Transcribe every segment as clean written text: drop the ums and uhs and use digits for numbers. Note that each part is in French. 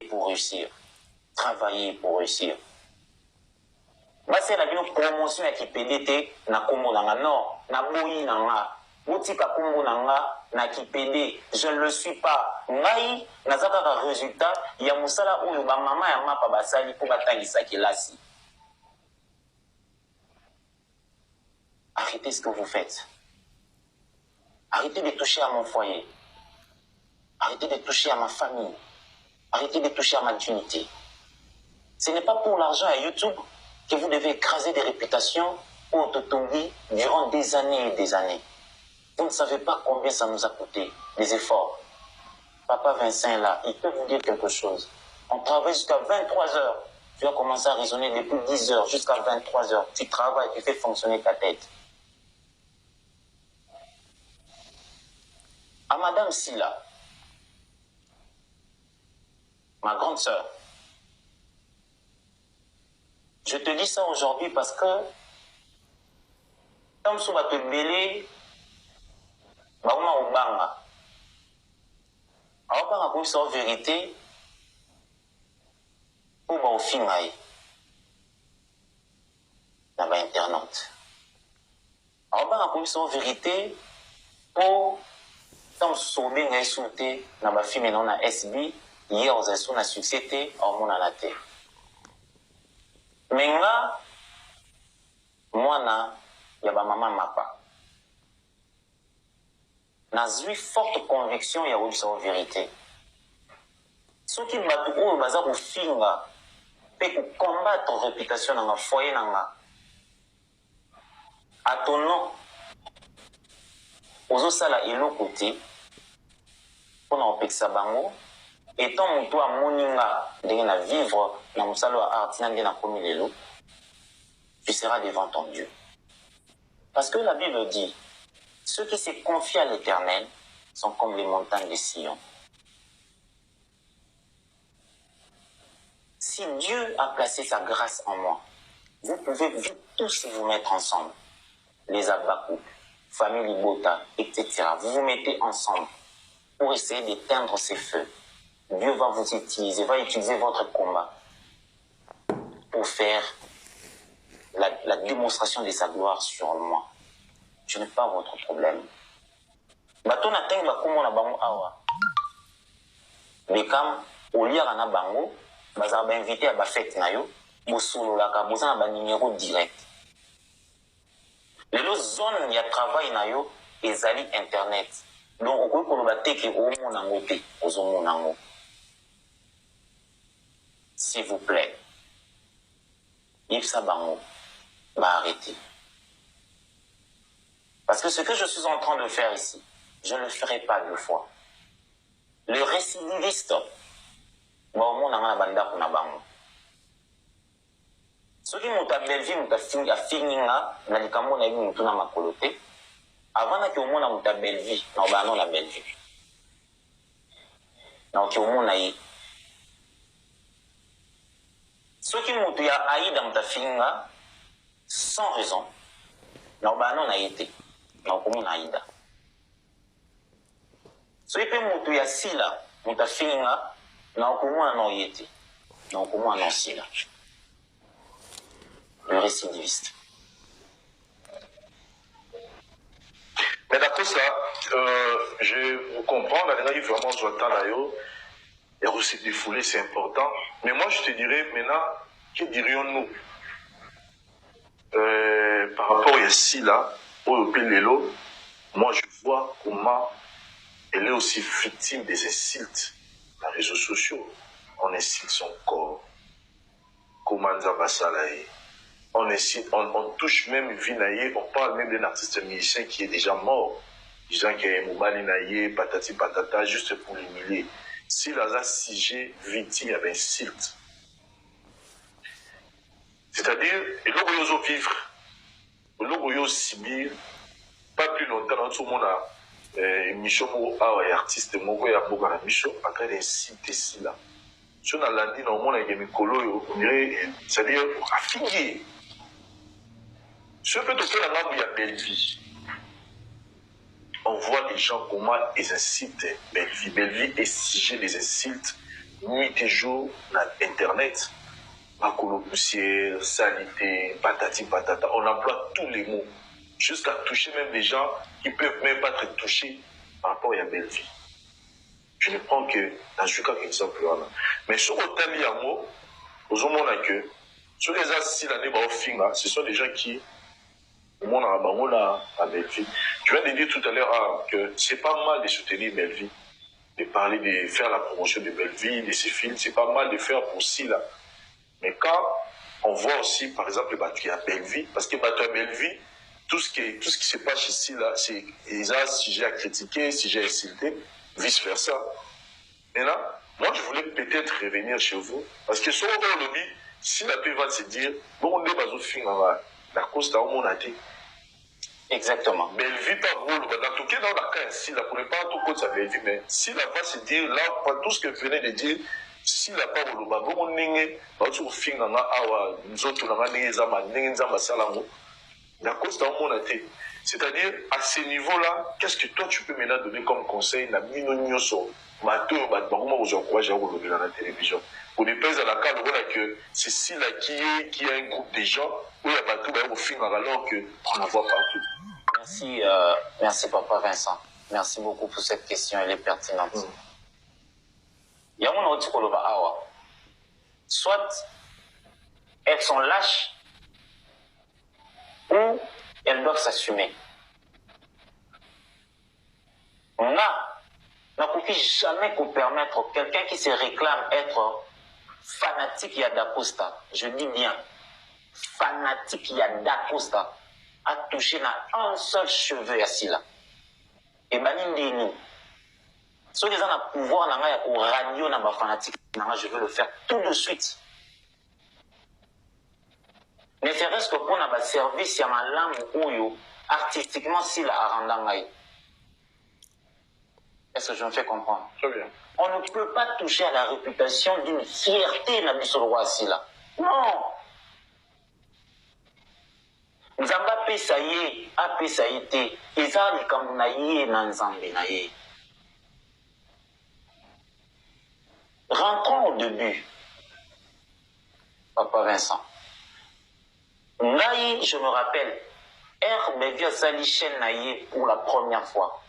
pour réussir. Travailler pour réussir. C'est la promotion qui PDT na kombo nanga non, na boyi nanga, boutika kombo nanga na kipede, je ne le suis pas. Ngai nazaka ka résultat ya musala oyo ba mama ya mapa basali pour batangisa kelasi. Arrêtez ce que vous faites. Arrêtez de toucher à mon foyer. Arrêtez de toucher à ma famille. Arrêtez de toucher à ma dignité. Ce n'est pas pour l'argent à YouTube que vous devez écraser des réputations au Totongi durant des années et des années. Vous ne savez pas combien ça nous a coûté, les efforts. Papa Vincent est là, il peut vous dire quelque chose. On travaille jusqu'à 23 heures. Tu as commencé à raisonner depuis 10 heures jusqu'à 23 heures. Tu travailles, tu fais fonctionner ta tête. À Madame Silla, ma grande sœur, je te dis ça aujourd'hui parce que comme ça va te mêler, bauma obanga. Obanga pour sa vérité, pour ba ofingaï, na ba internaute. Obanga pour sa vérité, pour comme sauver ngai sauté, na ba film non na SB, hier aux assos na succès té, au mon na té. Menga, moi na, yaba maman mapa. N'a eu forte conviction ya oui sa vérité. Ce qui m'a tout ou baza ko finga, pe ko combattre réputation na foyer na à ton nom. Ozo sala elo côté pour na opeksa bango et tant mon toi moninga de na vivre na musalo art na ngena komi lelo. Tu seras devant ton Dieu. Parce que la Bible dit, ceux qui se confient à l'Éternel sont comme les montagnes de Sion. Si Dieu a placé sa grâce en moi, vous pouvez tous vous mettre ensemble. Les Abakou, famille Libota, etc. Vous vous mettez ensemble pour essayer d'éteindre ces feux. Dieu va vous utiliser, va utiliser votre combat pour faire la démonstration de sa gloire sur moi. Je n'ai pas votre problème. Bato na tenga komo na bango awa. Bekam oliara na bango, baza ba invité à ba fête na yo, bosolo la ka boza na ba numéro direct. Lelo zone ya travail na yo ezali internet. Donc okoki koloba teke omo nango te, ozomo nango. S'il vous plaît. Yipsa bango va arrêter. Parce que ce que je suis en train de faire ici, je ne le ferai pas 2 fois. Le récidiviste, bon, on a banda pour na bango. Ceux qui m'ont belle-vie, m'ont fini na likambo na yibi mutuna makolote. Avant na ki omona m'ont belle-vie, na obano la belle-vie. Na ki omona yi. Ceux qui m'ont ya aïda m'ont fini sans raison. Na obano na été. Na okomona aïda. Ceux qui m'ont ya sila m'ont fini na okomona na oyete. Na okomona na sila. Le récidiviste. Mais d'après ça, je vous comprends, la dernière vraiment j'entends là, et aussi défouler, c'est important. Mais moi, je te dirais maintenant, que dirions-nous par rapport à ici, là, au Pélélo, moi, je vois comment elle est aussi victime des insultes dans les réseaux sociaux. On insulte son corps. Comment ça va ça là? On touche même Vinaye, on parle même d'un artiste musicien qui est déjà mort. Disant qu'il y a Moubali Naye, patati patata, juste pour l'humilier. Si la SIG victime avait insulte. C'est-à-dire, et là où ils vivre, là où ils subir, pas plus longtemps, dans tout le monde a Michon et artiste, mon gars, il y a Michon, à travers des sites ici là. Si on a lundi, dans le monde, il y a Mikolo, on dirait, c'est-à-dire, affilié. Ce peut te faire la il y a belle vie. On voit les gens comment ils incitent belle vie. Belle vie est sigée les insultes nuit et jour dans Internet. Macolo poussière, salité, patati patata. On emploie tous les mots. Jusqu'à toucher même des gens qui ne peuvent même pas être touchés par rapport à la belle vie. Je ne prends que dans ce cas exemple là. Mais sur autant il y a un mot, aux hommes on a que sur les assises l'année ce sont des gens qui on a la belle vie. Je viens de dire tout à l'heure que c'est pas mal de soutenir belle vie, de parler, de faire la promotion de belle vie, de ces films, c'est pas mal de faire pour si là. Mais quand on voit aussi, par exemple, il y a belle vie, parce que la belle vie, tout ce qui se passe ici, là, c'est un sujet à critiquer, sujet à insulter, vice-versa. Maintenant, moi, je voulais peut-être revenir chez vous, parce que sur le lobby, si la paix va se dire, bon, on est pas au fin, la cause d'un monde a été. Exactement. Belle vie, pas gros, dans tout cas, dans la cas ici, là, pour ne pas tout côté sa belle vie, mais si la va se dire, là, tout ce que vous venez de dire, si la part au bas, bon, on fin, nous autres, la cause d'un monde a été. C'est-à-dire, à ce niveau-là, qu'est-ce que toi tu peux maintenant donner comme conseil na minonio so mato bakuma vous encourager à regarder la télévision pour ne pas à la carte voilà que c'est si là qui a un groupe de gens où il y a bateau au film alors que on la voit partout. Merci merci papa Vincent. Merci beaucoup pour cette question, elle est pertinente. Il y a un autre koloba awa. Soit elles sont lâches ou elles doivent s'assumer. On n'a jamais pu permettre quelqu'un qui se réclame être fanatique Yadacosta, je dis bien fanatique Yadacosta, à toucher dans un seul cheveu assis là. Et banindini. Si les gens ont le pouvoir au radio dans ma fanatique, je veux le faire tout de suite. Ne serait-ce que pour un service, il y a ma langue artistiquement si la arandangaï. Est-ce que je me fais comprendre? Très bien. On ne peut pas toucher à la réputation d'une fierté dans le roi si là. Non. Nzamba pesaye, a pesayete, eza likamunaye na nzambe na ye. Rentrons au début. Papa Vincent. Naï, je me rappelle, RBV Sali Chen Naïe pour la première fois.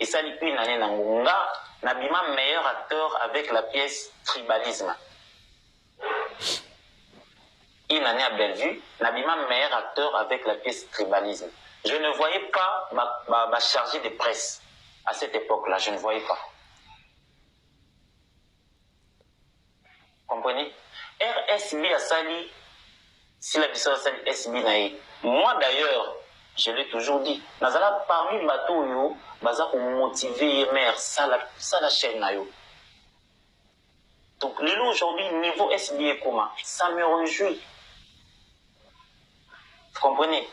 Et Sali puis Nané Nangunga, Nabima meilleur acteur avec la pièce Tribalisme. Il n'a à Bellevue, Nabima meilleur acteur avec la pièce Tribalisme. Je ne voyais pas ma chargée de presse à cette époque-là, je ne voyais pas. Comprenez? RSB a sali, si la mission a sali SB naïe. Moi d'ailleurs, je l'ai toujours dit, Nazala parmi bateau yo, baza pour motiver mère, ça la chaîne naïo. Donc, le lot aujourd'hui, niveau SB comment? Ça me réjouit. Vous comprenez?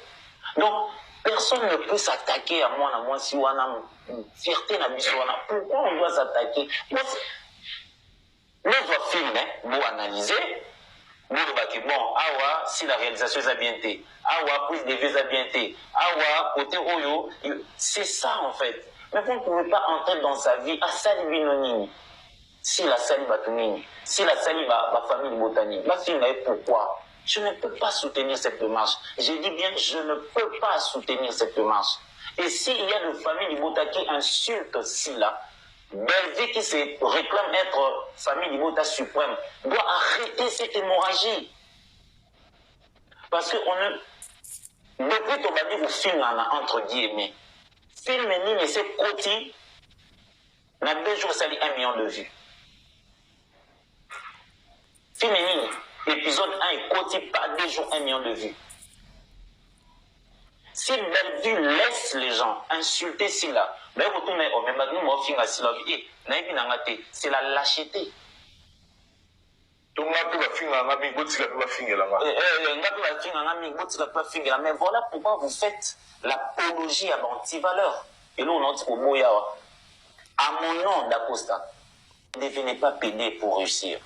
Donc, personne ne peut s'attaquer à moi si on a une fierté na bisouana. Pourquoi on doit s'attaquer? L'œuvre film, vous analysez, vous dites bon, awa, si la réalisation est bien été, awa, prise de vue est bien été, awa, côté oyo, c'est ça en fait. Mais vous ne pouvez pas entrer dans sa vie à sali binonini. Si la sali batunini, si la sali ba famille botanique, ma fille pourquoi? Je ne peux pas soutenir cette démarche. Je dis bien, je ne peux pas soutenir cette démarche. Et s'il y a une famille Libota qui insulte Silla, Bellevue qui se réclame être famille Libota suprême, doit arrêter cette hémorragie. Parce que on ne... Depuis qu'on va dire au film, entre guillemets, film ni c'est côté, on a 2 jours, ça dit 1 million de vues. Film ni épisode 1 et côté par 2 jours, 1 million de vues. Si Bellevue laisse les gens insulter Silla, c'est la lâcheté. Mais voilà pourquoi vous faites l'apologie à l'anti-valeur. Et là, on dit au Moyawa, à mon nom d'Acosta, ne venez pas péder pour réussir.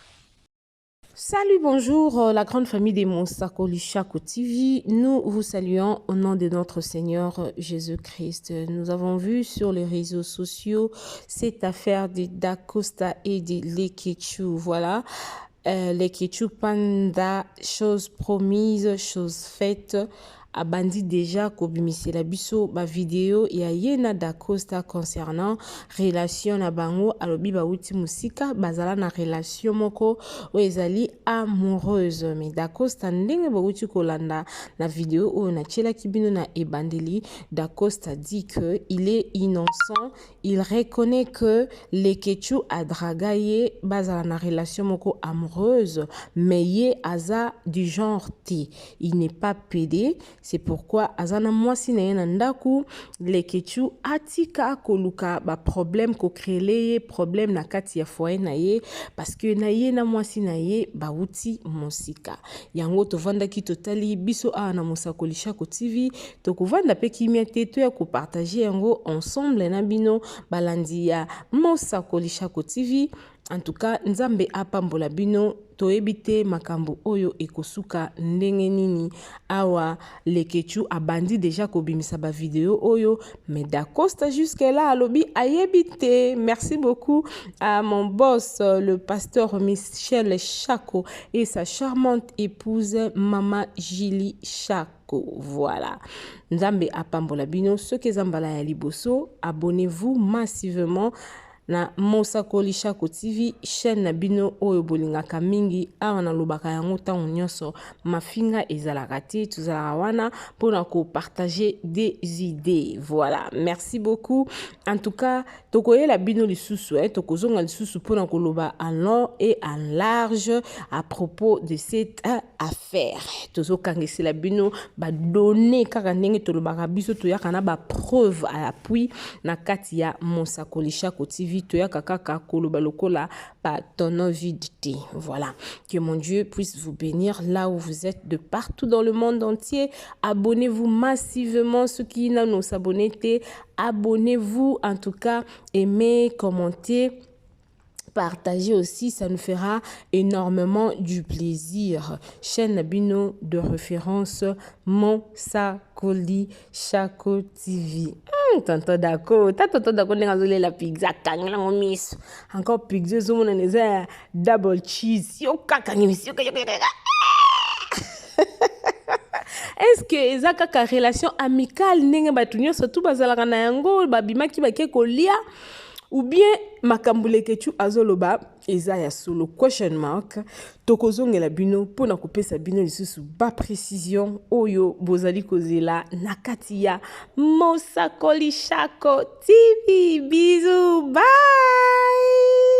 Salut, bonjour, la grande famille des Monsakoli Shako TV. Nous vous saluons au nom de notre Seigneur Jésus-Christ. Nous avons vu sur les réseaux sociaux cette affaire de Da Costa et de Lekechu. Voilà, Lekechu Panda, chose promise, chose faite. A bandi déjà kobimisi la biso ba vidéo ya yena Da Costa concernant relation na bango alobi ba uti musika bazala na relation moko o ezali amoureuse mais Da Costa ndenge ba uti kolanda na vidéo o na tchela kibino na ebandeli. Da Costa dit que il est innocent, il reconnaît que Lekechu a dragaye bazala na relation moko amoureuse mais ye aza du genre T, il n'est pas pédé. C'est pourquoi azana mwasi na ye na ndaku Lekechu atika koluka ba problème ko créer problème na kati ya foyer na ye parce que na ye na mwasi na ye ba uti mosika yango tovanda ki totali biso a na Monsakoli Shako TV tokovanda pe kimia te to ya ko partager yango ensemble na bino balandi ya Monsakoli Shako TV. En tout cas, nzambe apambola bino toebite makambo oyo ekosuka ndenge nini awa Lekechu abandi déjà kobimisa ba vidéo oyo mais Da Costa jusque là alobi ayebite. Merci beaucoup à mon boss le pasteur Michel Shako et sa charmante épouse Mama Julie Shako. Voilà. Nzambe apambola bino soki zambala ya liboso, abonnez-vous massivement na Monsakoli Shako TV, chaîne na bino oyo bolingaka mingi awa na lobaka yango tango nyonso mafinga ezalaka te tozalaka wana mpona ko partager des idées. Voilà, merci beaucoup. En tout cas tokoyela bino lisusu tokozonga lisusu mpona koloba en long et en large à propos de cette affaire. Tozokangisela bino ba donner kaka ndenge tolobaka biso toyaka na ba preuve à appui na kati ya Monsakoli Shako TV. Voilà. Que mon Dieu puisse vous bénir là où vous êtes de partout dans le monde entier. Abonnez-vous massivement. Ceux qui n'ont pas s'abonner, abonnez-vous. En tout cas, aimez, commentez. Partagez aussi, ça nous fera énormément du plaisir. Chaîne Bino de référence Monsakoli Shako TV. Tonton Dako, tonton Dako n'est la pizza kangela miss. Encore pizza zo mon neza double cheese. Yo kakangi yo. Est-ce que ezaka ka relation amicale ndenge batunyo surtout bazalaka na yango babimaki bake kolia ou bien makambo Lekechu azoloba eza ya solo question mark tokozongela bino pona kopesa bino lisusu ba précision oyo bozali kozela na kati ya Monsakoli Shako TV. Bisous, bye.